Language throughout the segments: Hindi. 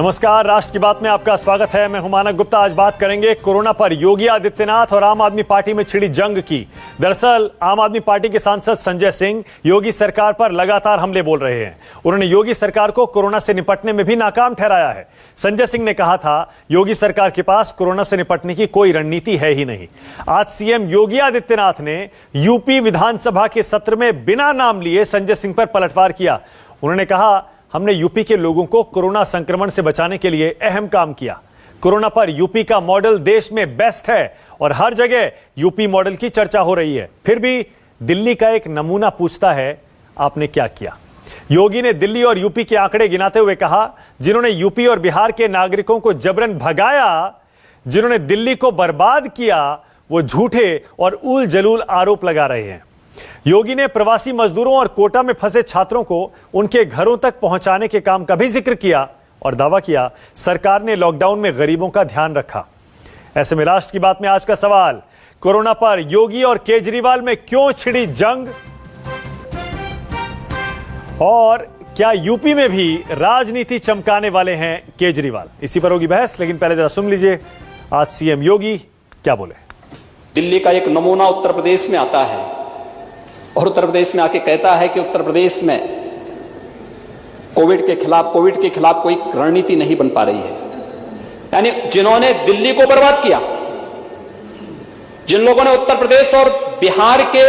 नमस्कार, राष्ट्र की बात में आपका स्वागत है। मैं हूं मानक गुप्ता। आज बात करेंगे कोरोना पर योगी आदित्यनाथ और आम आदमी पार्टी में छिड़ी जंग की। दरअसल आम आदमी पार्टी के सांसद संजय सिंह योगी सरकार पर लगातार हमले बोल रहे हैं। उन्होंने योगी सरकार को कोरोना से निपटने में भी नाकाम ठहराया है। संजय सिंह ने कहा था योगी सरकार के पास कोरोना से निपटने की कोई रणनीति है ही नहीं। आज सीएम योगी आदित्यनाथ ने यूपी विधानसभा के सत्र में बिना नाम लिए संजय सिंह पर पलटवार किया। उन्होंने कहा हमने यूपी के लोगों को कोरोना संक्रमण से बचाने के लिए अहम काम किया। कोरोना पर यूपी का मॉडल देश में बेस्ट है और हर जगह यूपी मॉडल की चर्चा हो रही है। फिर भी दिल्ली का एक नमूना पूछता है आपने क्या किया। योगी ने दिल्ली और यूपी के आंकड़े गिनाते हुए कहा जिन्होंने यूपी और बिहार के नागरिकों को जबरन भगाया, जिन्होंने दिल्ली को बर्बाद किया, वो झूठे और उल जलूल आरोप लगा रहे हैं। योगी ने प्रवासी मजदूरों और कोटा में फंसे छात्रों को उनके घरों तक पहुंचाने के काम का भी जिक्र किया और दावा किया सरकार ने लॉकडाउन में गरीबों का ध्यान रखा। ऐसे में राष्ट्र की बात में आज का सवाल, कोरोना पर योगी और केजरीवाल में क्यों छिड़ी जंग और क्या यूपी में भी राजनीति चमकाने वाले हैं केजरीवाल? इसी पर होगी बहस, लेकिन पहले जरा सुन लीजिए आज सीएम योगी क्या बोले। दिल्ली का एक नमूना उत्तर प्रदेश में आता है और उत्तर प्रदेश में आके कहता है कि उत्तर प्रदेश में कोविड के खिलाफ कोई रणनीति नहीं बन पा रही है। यानी जिन्होंने दिल्ली को बर्बाद किया, जिन लोगों ने उत्तर प्रदेश और बिहार के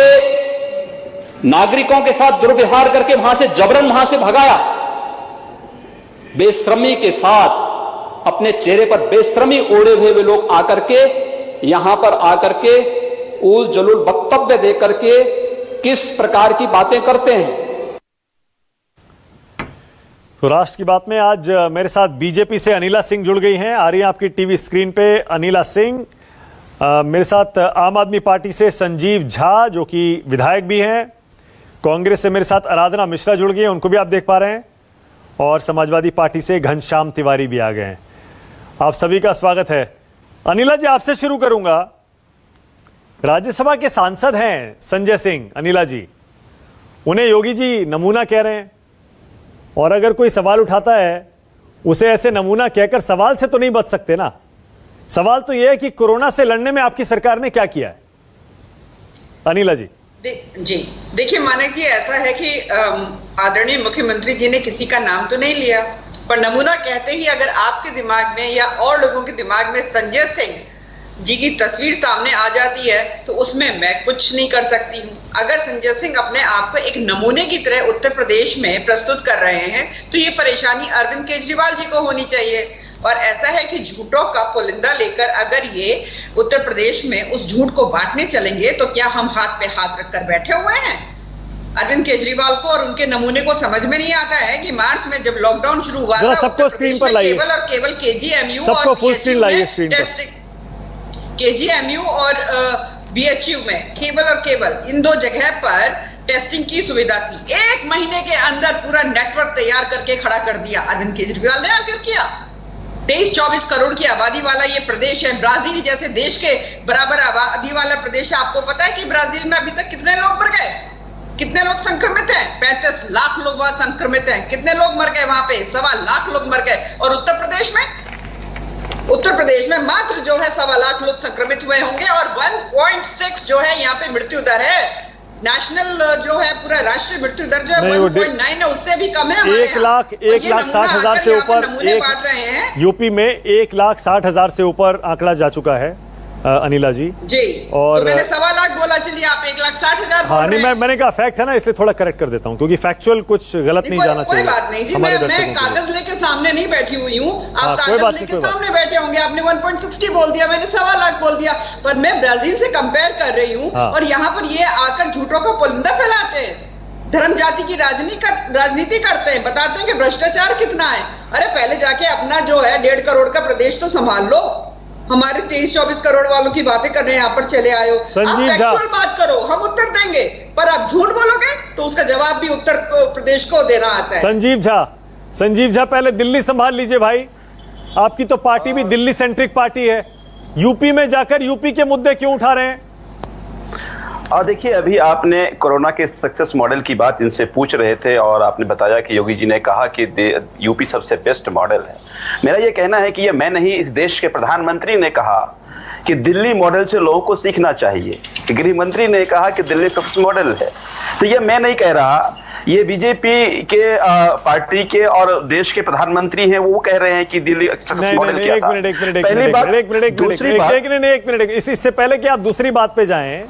नागरिकों के साथ दुर्व्यवहार करके वहां से जबरन वहां से भगाया, बेशर्मी के साथ अपने चेहरे पर बेशर्मी ओढ़े हुए वे लोग आकर के यहां पर आकर के उल जलूल वक्तव्य देकर के किस प्रकार की बातें करते हैं। तो राष्ट्र की बात में आज मेरे साथ बीजेपी से अनिला सिंह जुड़ गई हैं। आ रही है आपकी टीवी स्क्रीन पे अनिला सिंह। मेरे साथ आम आदमी पार्टी से संजीव झा जो कि विधायक भी हैं। कांग्रेस से मेरे साथ आराधना मिश्रा जुड़ गई हैं, उनको भी आप देख पा रहे हैं। और समाजवादी पार्टी से घनश्याम तिवारी भी आ गए हैं। आप सभी का स्वागत है। अनिला जी, आपसे शुरू करूंगा। राज्यसभा के सांसद हैं संजय सिंह। अनिला जी, उन्हें योगी जी नमूना कह रहे हैं और अगर कोई सवाल उठाता है उसे ऐसे नमूना कहकर सवाल से तो नहीं बच सकते ना। सवाल तो यह है कि कोरोना से लड़ने में आपकी सरकार ने क्या किया है। अनिला जी। जी देखिए मानक जी, ऐसा है कि आदरणीय मुख्यमंत्री जी ने किसी का नाम तो नहीं लिया, पर नमूना कहते ही अगर आपके दिमाग में या और लोगों के दिमाग में संजय सिंह जी की तस्वीर सामने आ जाती है तो उसमें मैं कुछ नहीं कर सकती हूँ। अगर संजय सिंह अपने आप को एक नमूने की तरह उत्तर प्रदेश में प्रस्तुत कर रहे हैं तो ये परेशानी अरविंद केजरीवाल जी को होनी चाहिए। और ऐसा है कि झूठों का पुलिंदा लेकर अगर ये उत्तर प्रदेश में उस झूठ को बांटने चलेंगे तो क्या हम हाथ पे हाथ रखकर बैठे हुए हैं? अरविंद केजरीवाल को और उनके नमूने को समझ में नहीं आता है कि मार्च में जब लॉकडाउन शुरू हुआ था सबको स्क्रीन पर लाइए, केवल और केवल केजीएमयू सबको फुल स्क्रीन लाइए स्क्रीन पर। केजीएमयू और बीएचयू में केवल और केवल इन दो जगह पर टेस्टिंग की सुविधा थी। 1 महीने के अंदर पूरा नेटवर्क तैयार करके खड़ा कर दिया अरविंद केजरीवाल ने। आखिर किया 23-24 करोड़ की आबादी वाला ये प्रदेश है, ब्राजील जैसे देश के बराबर आबादी वाला प्रदेश है। आपको पता है कि ब्राजील में अभी तक कितने लोग मर गए, कितने लोग संक्रमित हैं? 35 लाख लोग वहां संक्रमित हैं। कितने लोग मर गए वहां पे? 1.25 लाख लोग मर गए। और उत्तर प्रदेश में मात्र जो है 1.25 लाख लोग संक्रमित हुए होंगे और 1.6 जो है यहाँ पे मृत्यु दर है। नेशनल जो है पूरा राष्ट्रीय मृत्यु दर जो है 1.9 है, उससे भी कम है। 1,60,000 से ऊपर बांट रहे हैं। यूपी में 1,60,000 से ऊपर आंकड़ा जा चुका है अनिला जी। और तो मैंने 1.25 लाख बोला, चलिए आप 1,60,000। हाँ नहीं, मैंने कहा फैक्ट है ना, इसलिए थोड़ा करेक्ट कर देता हूँ क्योंकि फैक्चुअल कुछ गलत नहीं जाना चाहिए। कोई बात नहीं जी, मैं कागज लेके सामने नहीं बैठी हुई हूँ। आप कागज लेके सामने बैठे होंगे। आपने 1.60 बोल दिया, मैंने 1.25 लाख बोल दिया, पर मैं ब्राजील से कंपेयर कर रही हूँ। और यहाँ पर ये आकर झूठों का पुलिंदा फैलाते हैं, धर्म जाति की राजनीति करते हैं, बताते हैं कि भ्रष्टाचार कितना है। अरे पहले जाके अपना जो है 1.5 करोड़ का प्रदेश तो संभाल लो। हमारे 23-24 करोड़ वालों की बातें करने यहाँ पर चले आए हो। संजीव झा, बात करो, हम उत्तर देंगे, पर आप झूठ बोलोगे तो उसका जवाब भी उत्तर प्रदेश को देना आता है। संजीव झा पहले दिल्ली संभाल लीजिए भाई। आपकी तो पार्टी भी दिल्ली सेंट्रिक पार्टी है। यूपी में जाकर यूपी के मुद्दे क्यों उठा रहे हैं? और देखिए, अभी आपने कोरोना के सक्सेस मॉडल की बात इनसे पूछ रहे थे और आपने बताया कि योगी जी ने कहा कि यूपी सबसे बेस्ट मॉडल है। मेरा ये कहना है कि ये मैं नहीं, इस देश के प्रधानमंत्री ने कहा कि दिल्ली मॉडल से लोगों को सीखना चाहिए। गृह मंत्री ने कहा कि दिल्ली सबसे मॉडल है। तो ये मैं नहीं कह रहा, ये बीजेपी के पार्टी के और देश के प्रधानमंत्री हैं, वो कह रहे हैं कि दिल्ली सक्सेस मॉडल क्या था। पहली बात। दूसरी बात, एक मिनट, इससे पहले कि आप दूसरी बात पे जाएं,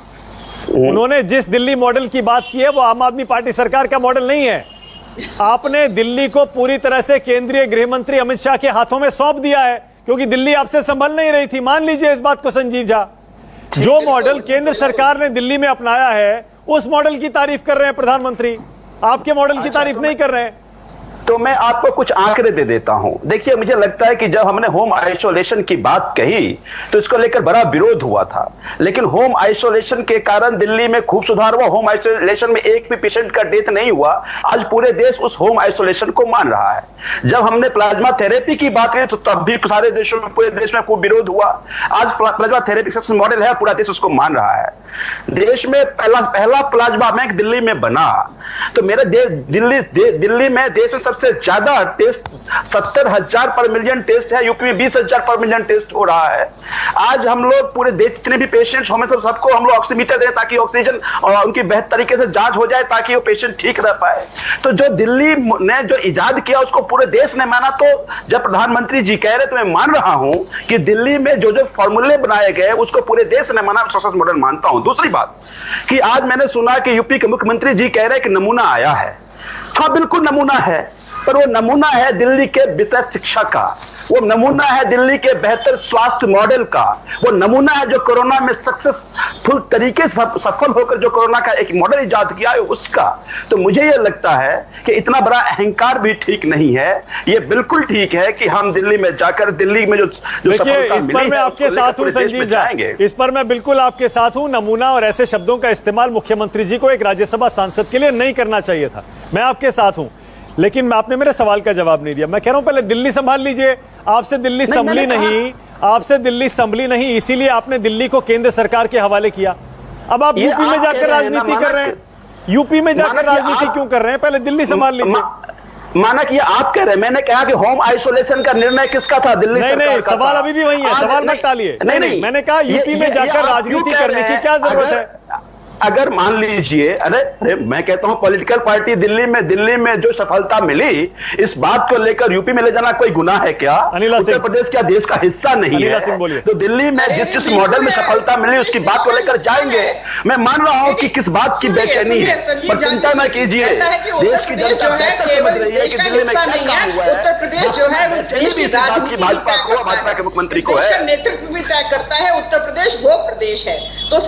उन्होंने जिस दिल्ली मॉडल की बात की है वो आम आदमी पार्टी सरकार का मॉडल नहीं है। आपने दिल्ली को पूरी तरह से केंद्रीय गृह मंत्री अमित शाह के हाथों में सौंप दिया है, क्योंकि दिल्ली आपसे संभल नहीं रही थी। मान लीजिए इस बात को संजीव झा, जो मॉडल केंद्र सरकार ने दिल्ली में अपनाया है उस मॉडल की तारीफ कर रहे हैं प्रधानमंत्री, आपके मॉडल की तारीफ नहीं कर रहे हैं। तो मैं आपको कुछ आंकड़े दे देता हूं। देखिए, मुझे लगता है कि जब हमने होम आइसोलेशन की बात कही तो इसको लेकर बड़ा विरोध हुआ था, लेकिन होम आइसोलेशन के कारण दिल्ली में खूब सुधार हुआ। होम आइसोलेशन में एक भी पेशेंट का डेथ नहीं हुआ। आज पूरे देश उस होम आइसोलेशन को मान रहा है। जब हमने प्लाज्मा थेरेपी की बात की तो तब भी सारे देशों में, पूरे देश में खूब विरोध हुआ। आज प्लाज्मा थेरेपी सक्सेस मॉडल है, पूरा देश उसको मान रहा है। देश में पहला प्लाज्मा बैंक दिल्ली में बना। तो मेरे दिल्ली में देश में सबसे ज्यादा टेस्ट 70,000 पर मिलियन टेस्ट है। यूपी में 20,000 पर मिलियन टेस्ट हो रहा है। आज हम लोग पूरे देश जितने भी पेशेंट्स हमें सबको हम लोग ऑक्सीमीटर दें ताकि ऑक्सीजन और उनकी बेहतर तरीके से जांच हो जाए ताकि वो पेशेंट ठीक रह पाए। तो जो दिल्ली ने जो इजाद किया उसको पूरे देश ने माना। तो जब प्रधानमंत्री जी कह रहे तो मैं मान रहा हूं कि दिल्ली में जो जो फॉर्मूले बनाए गए उसको पूरे देश ने माना, सक्सेस मॉडल मानता हूं। दूसरी बात कि आज मैंने सुना कि यूपी के मुख्यमंत्री जी कह रहे हैं कि नमूना आया है। हाँ, बिल्कुल नमूना है, पर वो नमूना है दिल्ली के बेहतर शिक्षा का, वो नमूना है दिल्ली के बेहतर स्वास्थ्य मॉडल का, वो नमूना है जो कोरोना में सक्सेसफुल तरीके से सफल होकर जो कोरोना का एक मॉडल इजाद किया है उसका। तो मुझे ये लगता है कि इतना बड़ा अहंकार भी ठीक नहीं है। ये बिल्कुल ठीक है कि हम दिल्ली में जाकर दिल्ली में जो सफलता इस पर मैं आपके साथ हूं संजीव झा, इस पर मैं बिल्कुल आपके साथ हूं। नमूना और ऐसे शब्दों का इस्तेमाल मुख्यमंत्री जी को एक राज्यसभा सांसद के लिए नहीं करना चाहिए था। मैं आपके साथ हूं, लेकिन आपने मेरे सवाल का जवाब नहीं दिया। मैं कह रहा हूं पहले दिल्ली संभाल लीजिए। आपसे दिल्ली संभली नहीं, आपसे दिल्ली संभली नहीं, इसीलिए आपने दिल्ली को केंद्र सरकार के हवाले किया। अब आप यूपी में जाकर राजनीति कर रहे हैं। यूपी में जाकर राजनीति क्यों कर रहे हैं? पहले दिल्ली संभाल लीजिए। माना कि आप कह रहे हैं, मैंने कहा कि होम आइसोलेशन का निर्णय किसका था? दिल्ली सरकार का। सवाल अभी भी वही है, सवाल मत टालिए। नहीं, मैंने कहा यूपी में जाकर राजनीति करने की क्या जरूरत है? अगर मान लीजिए, अरे मैं कहता हूं पॉलिटिकल पार्टी दिल्ली में जो सफलता मिली, इस बात को लेकर यूपी में ले जाना कोई गुनाह है क्या? उत्तर प्रदेश क्या देश का हिस्सा नहीं है? तो दिल्ली में जिस मॉडल में सफलता मिली उसकी बात को लेकर जाएंगे। मैं मान रहा हूं कि किस बात की बेचैनी है, पर चिंता न कीजिए। देश की जनता बेहतर समझ रही है कि दिल्ली में क्या काम हुआ है। उत्तर प्रदेश जो है बेचैनी भी इस बात की भाजपा को, भाजपा के मुख्यमंत्री को है। नेतृत्व भी तय करता है। उत्तर प्रदेश वो प्रदेश है। तो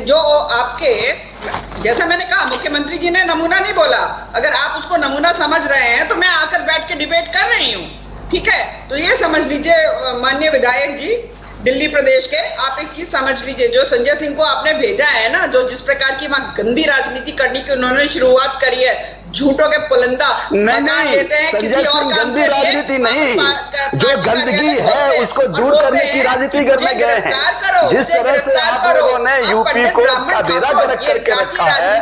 जो आपके, जैसा मैंने कहा, मुख्यमंत्री जी ने नमूना नहीं बोला। अगर आप उसको नमूना समझ रहे हैं तो मैं आकर बैठ के डिबेट कर रही हूँ, ठीक है? तो ये समझ लीजिए माननीय विधायक जी दिल्ली प्रदेश के, आप एक चीज समझ लीजिए, जो संजय सिंह को आपने भेजा है ना, जो जिस प्रकार की वहां गंदी राजनीति करने की उन्होंने शुरुआत करी है, झूठों के पुलंदा लेते हैं। संजय सिंह गंदी राजनीति नहीं, जो गंदगी है उसको दूर करने की राजनीति करने गए हैं। जिस तरह से आप लोगों ने यूपी को का बेड़ा गर्क करके रखा है,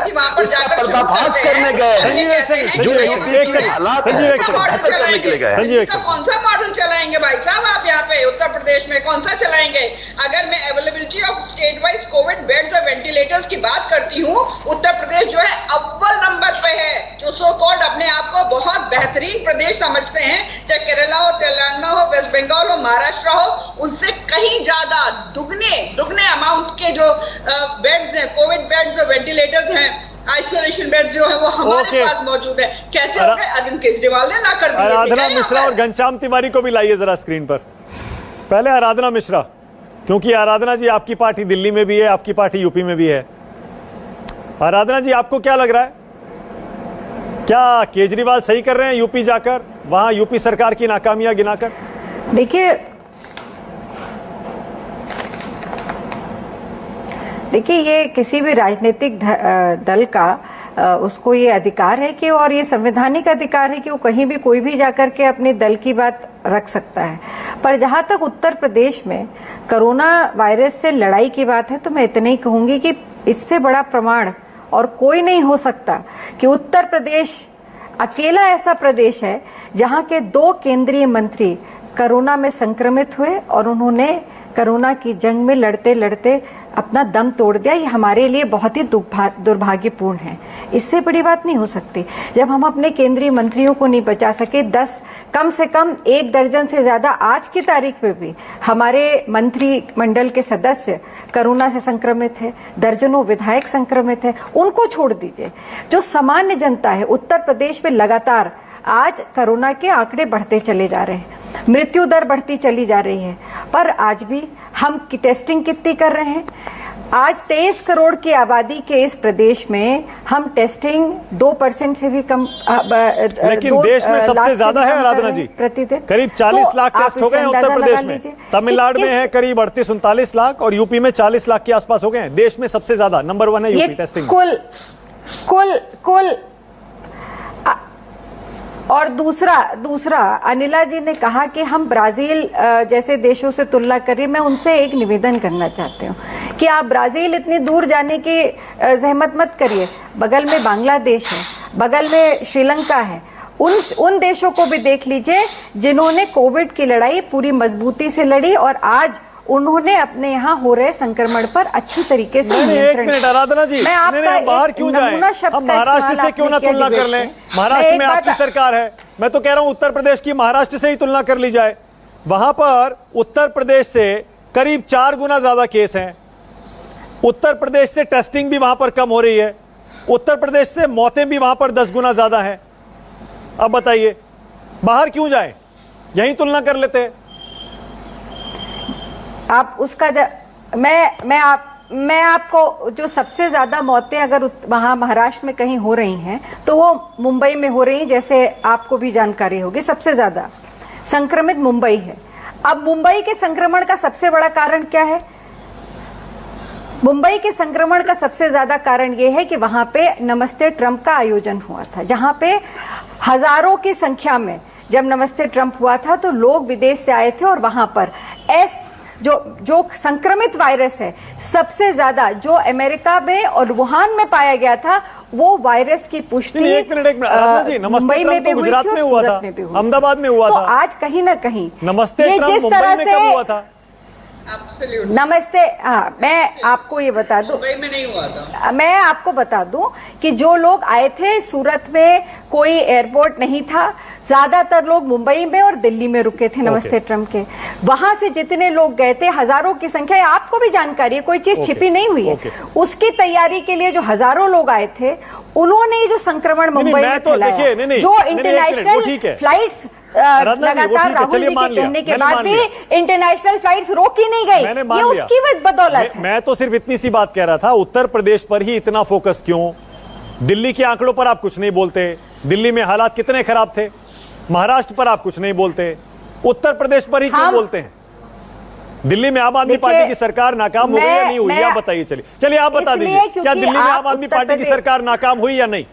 इसका पर्दाफाश करने गए हैं। जो यूपी के हालात हैं उसको बेहतर करने के लिए गए हैं। कौन सा मॉडल चलाएंगे भाई साहब आप यहाँ पे उत्तर प्रदेश में? कौन सा चलाएंगे? अगर मैं availability of state wise Covid beds और वेंटिलेटर्स की बात करती हूँ, उत्तर प्रदेश जो है अव्वल नंबर पे है। जो सो कॉल्ड अपने आप को बहुत बेहतरीन प्रदेश समझते हैं, चाहे केरला हो, तेलंगाना हो, वेस्ट बंगाल हो, महाराष्ट्र हो, उनसे कहीं ज्यादा दुगने अमाउंट के जो बेड्स हैं, कोविड बेड्स और वेंटिलेटर्स हैं, आइसोलेशन बेड्स जो है वो हमारे पास मौजूद है। कैसे हो गए? अरविंद केजरीवाल ने ला कर दिए। आराधना मिश्रा और घनश्याम तिवारी को भी लाइए जरा स्क्रीन पर। पहले आराधना मिश्रा, क्योंकि आराधना जी आपकी पार्टी दिल्ली में भी है, आपकी पार्टी यूपी में भी है। आराधना जी, आपको क्या लग रहा है, क्या केजरीवाल सही कर रहे हैं यूपी जाकर, वहां यूपी सरकार की नाकामियां गिनाकर? देखिए ये किसी भी राजनीतिक दल का उसको ये अधिकार है कि, और ये संवैधानिक अधिकार है कि वो कहीं भी कोई भी जाकर के अपने दल की बात रख सकता है। पर जहां तक उत्तर प्रदेश में कोरोना वायरस से लड़ाई की बात है, तो मैं इतना ही कहूंगी कि इससे बड़ा प्रमाण और कोई नहीं हो सकता कि उत्तर प्रदेश अकेला ऐसा प्रदेश है जहां के 2 केंद्रीय मंत्री कोरोना में संक्रमित हुए और उन्होंने कोरोना की जंग में लड़ते लड़ते अपना दम तोड़ दिया। ये हमारे लिए बहुत ही दुर्भाग्यपूर्ण है। इससे बड़ी बात नहीं हो सकती। जब हम अपने केंद्रीय मंत्रियों को नहीं बचा सके, 10 कम से कम 1 दर्जन से ज्यादा आज की तारीख में भी हमारे मंत्रिमंडल के सदस्य कोरोना से संक्रमित है, दर्जनों विधायक संक्रमित है, उनको छोड़ दीजिए। जो सामान्य जनता है उत्तर प्रदेश में लगातार आज कोरोना के आंकड़े बढ़ते चले जा रहे हैं, मृत्यु दर बढ़ती चली जा रही है, पर आज भी हम टेस्टिंग कितनी कर रहे हैं? आज 23 करोड़ की आबादी के इस प्रदेश में हम टेस्टिंग 2% से भी कम, लेकिन देश में सबसे ज्यादा है आराधना जी, प्रतिदिन करीब 40 लाख टेस्ट हो गए हैं उत्तर प्रदेश में। तमिलनाडु में है करीब 38-39 लाख और यूपी में 40 लाख के आसपास हो गए हैं। देश में सबसे ज्यादा नंबर 1 है यूपी टेस्टिंग। कुल और दूसरा अनिला जी ने कहा कि हम ब्राजील जैसे देशों से तुलना करें। मैं उनसे एक निवेदन करना चाहती हूँ कि आप ब्राजील इतनी दूर जाने की जहमत मत करिए। बगल में बांग्लादेश है, बगल में श्रीलंका है, उन देशों को भी देख लीजिए जिन्होंने कोविड की लड़ाई पूरी मजबूती से लड़ी और आज उन्होंने अपने यहाँ हो रहे संक्रमण पर अच्छी तरीके से नियंत्रण। 1 मिनट आराधना जी, हम बाहर क्यों जाएं? हम महाराष्ट्र से क्यों ना तुलना कर लें? महाराष्ट्र में आपकी सरकार है। मैं तो कह रहा हूं उत्तर प्रदेश की महाराष्ट्र से ही तुलना कर ली जाए। वहां पर उत्तर प्रदेश से करीब 4 गुना ज्यादा केस हैं। उत्तर प्रदेश से टेस्टिंग भी वहां पर कम हो रही है। उत्तर प्रदेश से मौतें भी वहां पर 10 गुना ज्यादा हैं। अब बताइए बाहर क्यों जाएं? यहीं तुलना कर लेते हैं। आप उसका मैं आपको जो सबसे ज्यादा मौतें अगर वहां महाराष्ट्र में कहीं हो रही हैं तो वो मुंबई में हो रही हैं, जैसे आपको भी जानकारी होगी। सबसे ज्यादा संक्रमित मुंबई है। अब मुंबई के संक्रमण का सबसे बड़ा कारण क्या है? मुंबई के संक्रमण का सबसे ज्यादा कारण यह है कि वहां पे नमस्ते ट्रंप का आयोजन हुआ था, जहां पे हजारों की संख्या में जब नमस्ते ट्रंप हुआ था तो लोग विदेश से आए थे और वहां पर जो संक्रमित वायरस है सबसे ज्यादा जो अमेरिका में और वुहान में पाया गया था, वो वायरस की पुष्टि मुंबई में भी हुई थी और सूरत में भी हुई, अहमदाबाद में हुआ था। तो आज कहीं ना कहीं नमस्ते ट्रंप जिस तरह से हुआ था। नमस्ते, हाँ मैं आपको ये बता दूं, मुंबई में नहीं हुआ था। मैं आपको बता दूं कि जो लोग आए थे सूरत में कोई एयरपोर्ट नहीं था, ज्यादातर लोग मुंबई में और दिल्ली में रुके थे नमस्ते ट्रंप के। वहां से जितने लोग गए थे हजारों की संख्या, आपको भी जानकारी है, कोई चीज छिपी नहीं हुई है। उसकी तैयारी के लिए जो हजारों लोग आए थे उन्होंने जो संक्रमण मुंबई में फैलाया, जो इंटरनेशनल फ्लाइट्स लगातार राहुल जी के कहने के बाद भी इंटरनेशनल फ्लाइट्स रोकी नहीं गई, ये उसकी बदौलत है। मैं तो सिर्फ इतनी सी बात कह रहा था, उत्तर प्रदेश पर ही इतना फोकस क्यों? दिल्ली के आंकड़ों पर आप कुछ नहीं बोलते। दिल्ली में हालात कितने खराब थे। महाराष्ट्र पर आप कुछ नहीं बोलते, उत्तर प्रदेश पर ही क्यों बोलते हैं? दिल्ली में आम आदमी पार्टी की सरकार नाकाम हो गई या नहीं हुई, आप बताइए। चलिए आप बता दीजिए, क्या दिल्ली में आम आदमी पार्टी की सरकार नाकाम हुई या नहीं?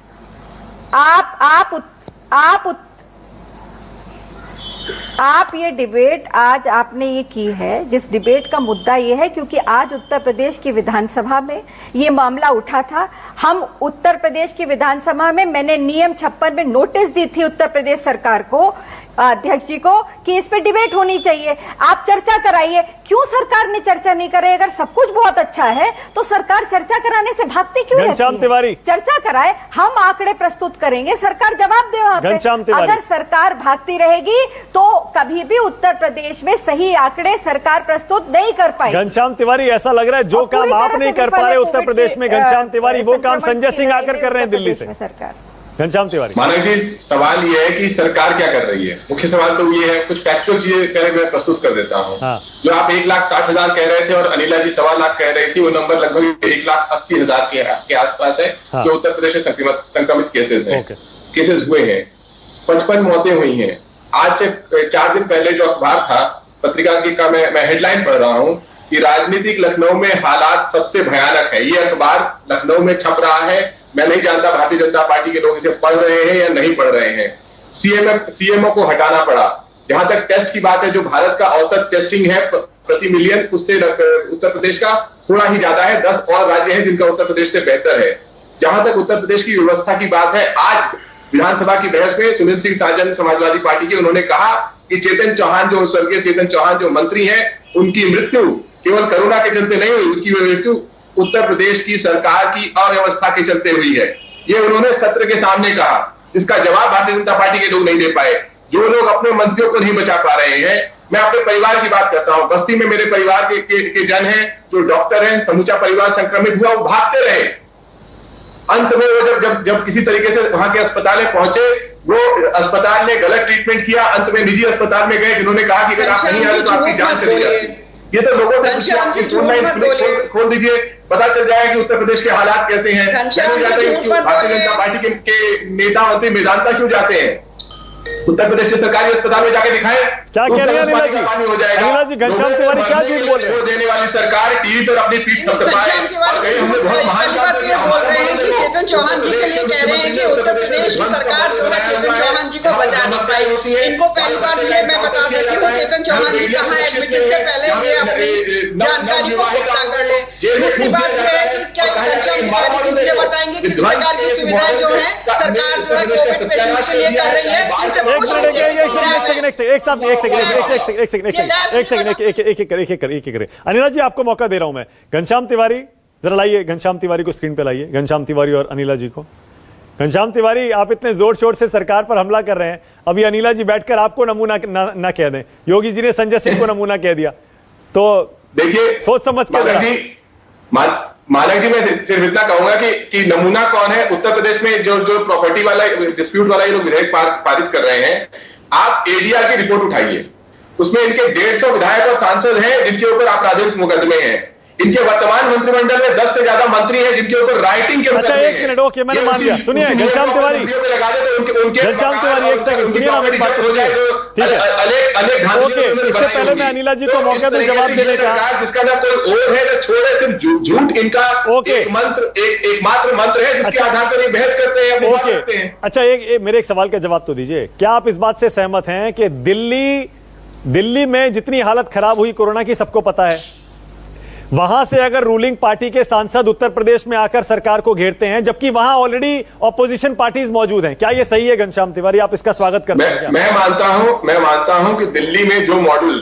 आप ये डिबेट आज आपने ये की है, जिस डिबेट का मुद्दा ये है क्योंकि आज उत्तर प्रदेश की विधानसभा में ये मामला उठा था। हम उत्तर प्रदेश की विधानसभा में मैंने नियम 56 में नोटिस दी थी उत्तर प्रदेश सरकार को, अध्यक्ष जी को, कि इस पे डिबेट होनी चाहिए, आप चर्चा कराइए। क्यों सरकार ने चर्चा नहीं करे? अगर सब कुछ बहुत अच्छा है तो सरकार चर्चा कराने से भागती क्यों रहती है? तिवारी चर्चा कराए, हम आंकड़े प्रस्तुत करेंगे, सरकार जवाब दे वहां पे। अगर सरकार भागती रहेगी तो कभी भी उत्तर प्रदेश में सही आंकड़े सरकार प्रस्तुत नहीं कर पाई। घनश्याम तिवारी, ऐसा लग रहा है जो काम आप नहीं कर पा रहे उत्तर प्रदेश में घनश्याम तिवारी, वो काम संजय सिंह आकर कर रहे हैं दिल्ली से। सरकार घनश्याम तिवारी, मानक जी, सवाल यह है कि सरकार क्या कर रही है। मुख्य सवाल तो ये है, कुछ फैक्चुअल चीजें पहले मैं प्रस्तुत कर देता हूँ। जो आप 1,60,000 कह रहे थे और अनिला जी 1.25 लाख कह रही थी, वो नंबर लगभग 1,80,000 के आसपास है जो उत्तर प्रदेश में संक्रमित केसेस हुए हैं। 55 मौतें हुई हैं। आज से 4 दिन पहले जो अखबार था, पत्रिका की का मैं हेडलाइन पढ़ रहा हूँ कि राजनीतिक लखनऊ में हालात सबसे भयानक है। ये अखबार लखनऊ में छप रहा है। मैं नहीं जानता भारतीय जनता पार्टी के लोग इसे पढ़ रहे हैं या नहीं पढ़ रहे हैं। सीएमओ को हटाना पड़ा। जहां तक टेस्ट की बात है, जो भारत का औसत टेस्टिंग है प्रति मिलियन, उससे उत्तर प्रदेश का थोड़ा ही ज्यादा है। 10 और राज्य हैं जिनका उत्तर प्रदेश से बेहतर है। जहां तक उत्तर प्रदेश की व्यवस्था की बात है, आज विधानसभा की बहस में सुनील सिंह साजन समाजवादी पार्टी के, उन्होंने कहा कि चेतन चौहान, जो स्वर्गीय चेतन चौहान जो मंत्री हैं, उनकी मृत्यु केवल कोरोना के चलते नहीं हुई, उसकी मृत्यु उत्तर प्रदेश की सरकार की अव्यवस्था के चलते हुई है। ये उन्होंने सत्र के सामने कहा, जिसका जवाब भारतीय जनता पार्टी के लोग नहीं दे पाए। जो लोग अपने मंत्रियों को नहीं बचा पा रहे हैं, मैं अपने परिवार की बात करता हूं। बस्ती में मेरे परिवार के जन हैं जो डॉक्टर हैं, समूचा परिवार संक्रमित हुआ, वो भागते रहे। अंत में वो जब किसी तरीके से वहां के अस्पताल में पहुंचे, वो अस्पताल ने गलत ट्रीटमेंट किया। अंत में निजी अस्पताल में गए, जिन्होंने कहा कि अगर आप नहीं आए तो आपकी जान चली जाती। ये तो लोगों से खोल दीजिए, पता चल जाएगा कि उत्तर प्रदेश के हालात कैसे हैं। भारतीय जनता पार्टी के नेता मंत्री मैदान तक क्यों जाते हैं? उत्तर प्रदेश के सरकारी अस्पताल में जाके दिखाएं। क्या कह रहे हैं अनिला जी? पानी हो जाएगा। अनिला जी, घनश्याम तिवारी क्या झूठ बोल रहे हैं? देने वाली सरकार टीवी पर अपनी पीठ थपथपाए और कहीं हमने बहुत महान काम बोल रहे हैं कि चेतन चौहान जी के लिए कह रहे हैं कि उत्तर प्रदेश की सरकार जो है चेतन चौहान जी को बचा नहीं पाई। इनको पहली बात ये मैं बता देती हूँ, चेतन चौहान जी कहाँ एडमिटेड से पहले ये अपनी जानकारी को पुख्ता कर ले। दूसरी बात यह है कि क्या घनश्याम तिवारी मुझे बताएंगे किस प्रकार की सुविधाएं जो है सरकार जो है कोविड पेशेंट्स के लिए कर रही है। अनिला जी, आपको मौका दे रहा हूं मैं। घनश्याम तिवारी जरा लाइए, घनश्याम तिवारी को स्क्रीन पे लाइए, घनश्याम तिवारी और अनिला जी को। घनश्याम तिवारी, आप इतने जोर शोर से सरकार पर हमला कर रहे हैं, अभी अनिला जी बैठकर आपको नमूना ना कह दें। योगी जी ने संजय सिंह को नमूना कह दिया, तो देखिए सोच समझ के। मानक जी, मैं सिर्फ इतना कहूंगा कि नमूना कौन है। उत्तर प्रदेश में जो प्रॉपर्टी वाला डिस्प्यूट वाला ये लोग विधेयक पारित कर रहे हैं, आप एडीआर की रिपोर्ट उठाइए, उसमें इनके 150 विधायक और सांसद हैं जिनके ऊपर आपराधिक मुकदमे हैं। इनके वर्तमान मंत्रिमंडल में 10 से ज्यादा मंत्री हैं जिनके ऊपर राइटिंग के अच्छा, एक मिनट, ओके, मैंने मान लिया। सुनिए घनश्याम तिवारी, घनश्याम तिवारी, एक सेकंड सुनिए ना मेरी बात को, सुनिए, ठीक है, ओके। इससे पहले मैं अनिला जी को मौका दूं जवाब देने का, जिसका ना कोई और है ना छोड़े, सिर्फ झूठ इनका एक मात्र मंत्र है जिसके आधार पर ये बहस करते हैं, अपनी बात करते हैं। अच्छा, मेरे एक सवाल का जवाब तो दीजिए। क्या आप इस बात से सहमत हैं कि दिल्ली में जितनी हालत खराब हुई कोरोना की सबको पता है, वहां से अगर रूलिंग पार्टी के सांसद उत्तर प्रदेश में आकर सरकार को घेरते हैं, जबकि वहां ऑलरेडी ऑपोजिशन पार्टीज मौजूद हैं, क्या यह सही है? घनश्याम तिवारी, आप इसका स्वागत करते हैं क्या? मैं मानता हूं कि दिल्ली में जो मॉडल,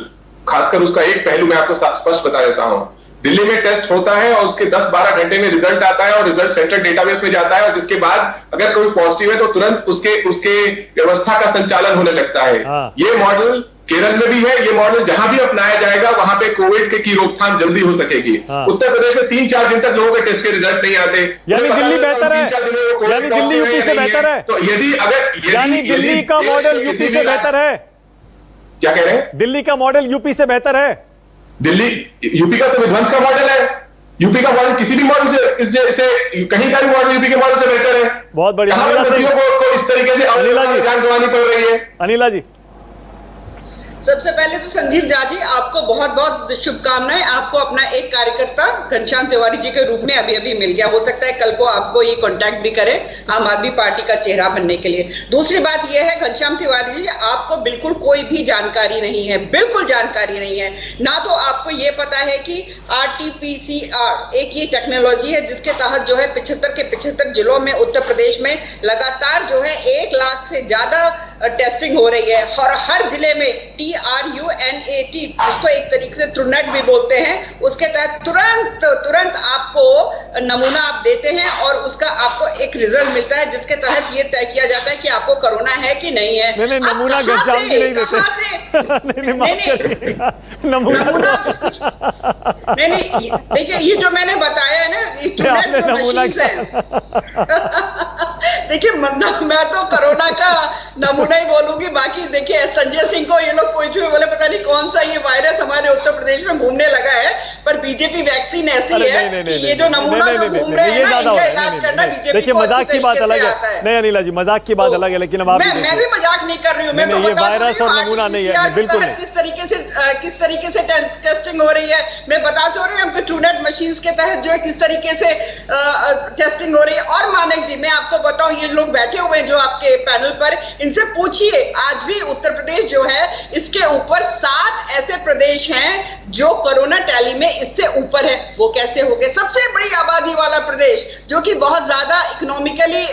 खासकर उसका एक पहलू मैं आपको स्पष्ट बता देता हूं। दिल्ली में टेस्ट होता है और उसके 10-12 घंटे में रिजल्ट आता है और रिजल्ट सेंट्रल डेटाबेस में जाता है, और जिसके बाद अगर कोई पॉजिटिव है तो तुरंत उसके व्यवस्था का संचालन होने लगता है। ये मॉडल केरल में भी है, ये मॉडल जहां भी अपनाया जाएगा वहां पे कोविड की रोकथाम जल्दी हो सकेगी। उत्तर प्रदेश में 3-4 दिन तक लोगों के टेस्ट के रिजल्ट नहीं आते, यानी दिल्ली बेहतर है, यानी दिल्ली यूपी से बेहतर है। तो यानी दिल्ली का मॉडल यूपी से बेहतर है। क्या कह रहे हैं? दिल्ली का मॉडल यूपी से बेहतर है। यूपी का तो विध्वंस का मॉडल है। यूपी का मॉडल किसी भी मॉडल से कहीं का भी मॉडल यूपी के मॉडल से बेहतर है। बहुत बढ़िया। को इस तरीके से जान गंवानी पड़ रही है। अनिला जी, सबसे पहले तो संजीव झा जी, आपको बहुत बहुत शुभकामनाएं। आपको अपना एक कार्यकर्ता घनश्याम तिवारी जी के रूप में अभी मिल गया। हो सकता है कल को आपको ये कांटेक्ट भी करे आम आदमी पार्टी का चेहरा बनने के लिए। दूसरी बात यह है घनश्याम तिवारी जी, आपको बिल्कुल कोई भी जानकारी नहीं है, बिल्कुल जानकारी नहीं है। ना तो आपको ये पता है कि RT-PCR एक ये टेक्नोलॉजी है जिसके तहत जो है 75 के 75 जिलों में उत्तर प्रदेश में लगातार जो है 1 लाख से ज्यादा टेस्टिंग हो रही है, और हर जिले में TRUNAT, जिसको एक तरीके से ट्रूनेट भी बोलते हैं, उसके तहत तुरंत आपको नमूना आप देते हैं और उसका आपको एक रिजल्ट मिलता है, जिसके तहत ये तय किया जाता है कि आपको कोरोना है कि नहीं है। नहीं, नमूना घनश्याम जी नहीं देते। नहीं, देखिए ये जो मैंने बताया है ना, ट्रूनेट जो मशीन्स है देखिए, मैं तो कोरोना का नमूना ही बोलूंगी। बाकी देखिए संजय सिंह को ये लोग कोई भी बोले पता नहीं कौन सा ये वायरस हमारे उत्तर प्रदेश में घूमने लगा है, पर बीजेपी वैक्सीन ऐसी है कि ये जो नमूना जो घूम रहे हैं ना, इनका इलाज करना बीजेपी। देखिए मजाक की बात अलग है। नहीं अनिला जी, मजाक की बात अलग है, लेकिन अब मैं भी मजाक नहीं कर रही हूँ। मैं तो ये वायरस और नमूना नहीं है, बिल्कुल नहीं। किस तरीके से टेस्टिंग हो रही है मैं बता तो रही हूँ। ट्रूनेट मशीन के तहत जो है किस तरीके से टेस्टिंग हो रही है। और मानक जी, मैं आपको बताऊं, ये लोग बैठे हुए जो आपके पैनल पर, इनसे पूछिए, आज भी उत्तर प्रदेश जो है इसके ऊपर 7 ऐसे प्रदेश हैं जो कोरोना टैली में इससे ऊपर है वो कैसे हो गए? सबसे बड़ी आबादी वाला प्रदेश जो कि बहुत ज्यादा इकोनॉमिकली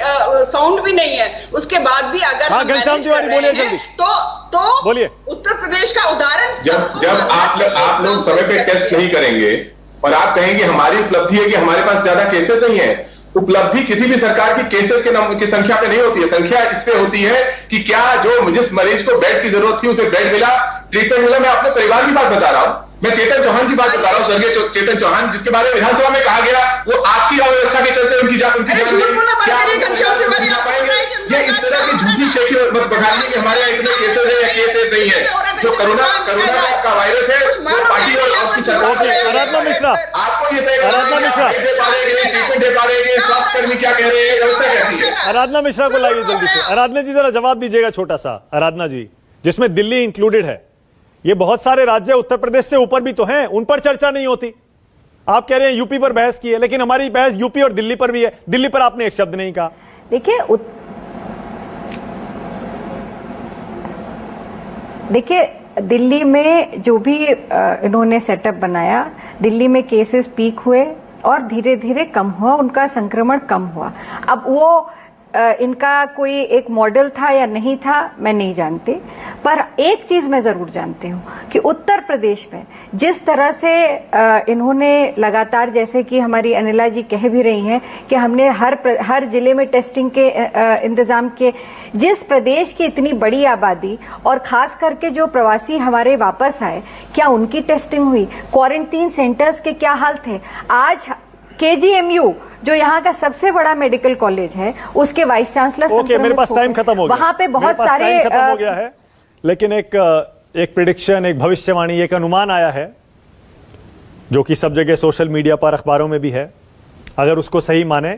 साउंड भी नहीं है, उसके बाद भी अगर हम मैनेज कर रहे हैं तो बोलिए। उत्तर प्रदेश का उदाहरण जब आप लोग समय पे टेस्ट नहीं करेंगे और आप कहेंगे हमारी उपलब्धि है कि हमारे पास ज्यादा केसेस नहीं है, उपलब्धि किसी भी सरकार की केसेस की संख्या पे नहीं होती है। संख्या इस पे होती है कि क्या जिस मरीज को बेड की जरूरत थी उसे बेड मिला, ट्रीटमेंट मिला। मैं अपने परिवार की बात बता रहा हूं, मैं चेतन चौहान की बात बता रहा हूं, स्वर्गीय चेतन चौहान, जिसके बारे में विधानसभा में कहा गया वो आपकी अव्यवस्था के चलते उनकी जान गई। ये इस तरह की झूठी शेखी मत बखाइए कि हमारे यहाँ इतने केसेस है या केसेस नहीं है। जो कोरोना का वायरस है वो पार्टी और उसकी सरकार। आराधना मिश्रा, आपको ये तय ट्रीटमेंट दे पा रहे, स्वास्थ्य कर्मी क्या कह रहे हैं, व्यवस्था कैसी है? आराधना मिश्रा को लाइए जल्दी से। आराधना जी जरा जवाब दीजिएगा छोटा सा। आराधना जी, जिसमें दिल्ली इंक्लूडेड है, ये बहुत सारे राज्य उत्तर प्रदेश से ऊपर भी तो हैं, उन पर चर्चा नहीं होती। आप कह रहे हैं यूपी पर बहस की है, लेकिन हमारी बहस यूपी और दिल्ली पर भी है। दिल्ली पर आपने एक शब्द नहीं कहा। देखिए दिल्ली में जो भी इन्होंने सेटअप बनाया, दिल्ली में केसेस पीक हुए और धीरे धीरे कम हुआ, उनका संक्रमण कम हुआ। अब वो इनका कोई एक मॉडल था या नहीं था मैं नहीं जानती, पर एक चीज मैं जरूर जानती हूँ कि उत्तर प्रदेश में जिस तरह से इन्होंने लगातार, जैसे कि हमारी अनिला जी कह भी रही हैं कि हमने हर जिले में टेस्टिंग के इंतजाम किए। जिस प्रदेश की इतनी बड़ी आबादी और खास करके जो प्रवासी हमारे वापस आए, क्या उनकी टेस्टिंग हुई? क्वारंटीन सेंटर्स के क्या हाल थे? आज KGMU जो यहाँ का सबसे बड़ा मेडिकल कॉलेज है, उसके वाइस चांसलर मेरे पास टाइम खत्म हो गया, वहां पे बहुत सारे खत्म हो गया है, लेकिन एक प्रेडिक्शन, एक भविष्यवाणी, एक अनुमान आया है जो कि सब जगह सोशल मीडिया पर, अखबारों में भी है। अगर उसको सही माने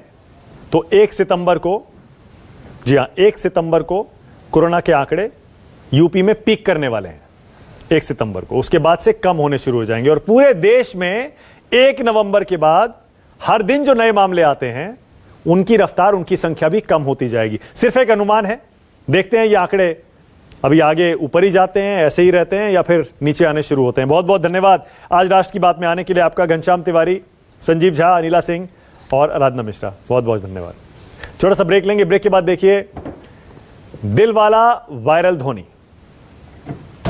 तो 1 सितंबर को, जी हाँ 1 सितंबर को कोरोना के आंकड़े यूपी में पीक करने वाले हैं। 1 सितंबर को, उसके बाद से कम होने शुरू हो जाएंगे और पूरे देश में 1 नवंबर के बाद हर दिन जो नए मामले आते हैं उनकी रफ्तार, उनकी संख्या भी कम होती जाएगी। सिर्फ एक अनुमान है, देखते हैं ये आंकड़े अभी आगे ऊपर ही जाते हैं, ऐसे ही रहते हैं, या फिर नीचे आने शुरू होते हैं। बहुत बहुत धन्यवाद आज राष्ट्र की बात में आने के लिए आपका, घनश्याम तिवारी, संजीव झा, अनिला सिंह और आराधना मिश्रा, बहुत बहुत धन्यवाद। छोटा सा ब्रेक लेंगे, ब्रेक के बाद देखिए दिलवाला वायरल धोनी।